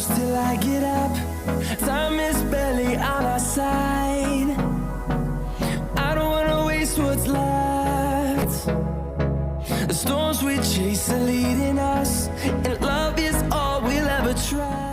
close till I get up. Time is barely on our side. I don't wanna waste what's left. The storms we chase are leading us, and love is all we'll ever try.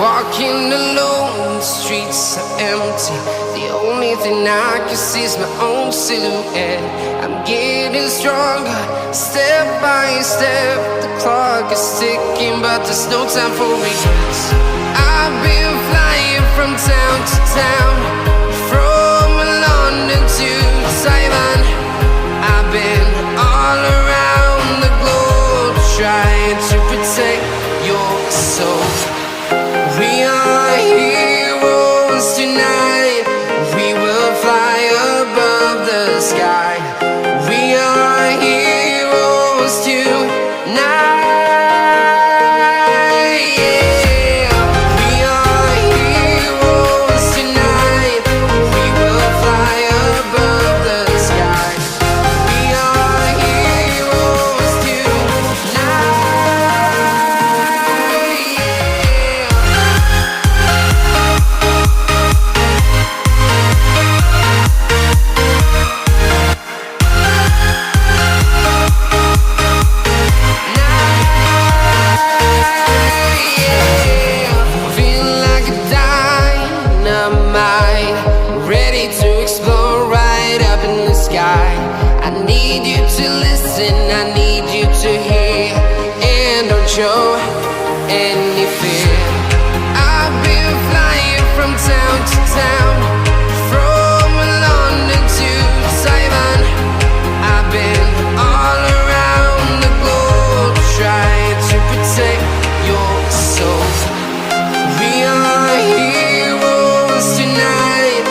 Walking alone, the streets are empty. The only thing I can see is my own silhouette. I'm getting stronger, step by step. The clock is ticking, but there's no time for regrets. I've been flying from town to town, from London to Taiwan. I've been all around the globe, trying to protect your soul. We are heroes tonight. We will fly above the sky. We are heroes tonight. Yeah. We are heroes tonight. We will fly above the sky. We are heroes tonight. I need you to hear, and don't show any fear. I've been flying from town to town, from London to Taiwan. I've been all around the globe, trying to protect your soul. We are heroes tonight.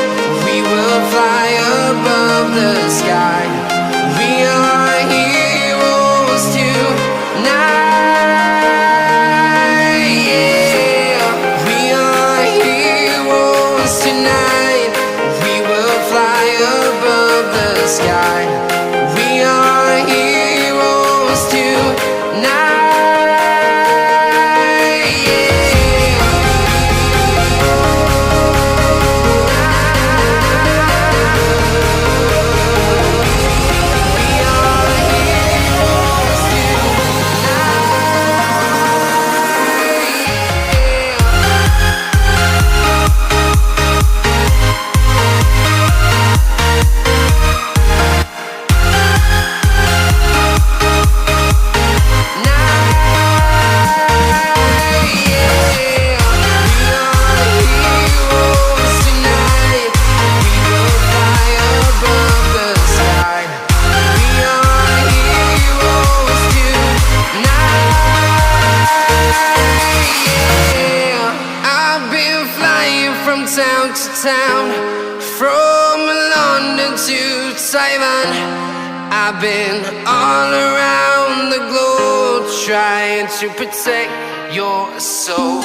We will fly above the sky. We are heroes tonight. Yeah. We are heroes tonight. We will fly above the sky. We are heroes tonight. Town to town, from London to Taiwan. I've been all around the globe, trying to protect your soul.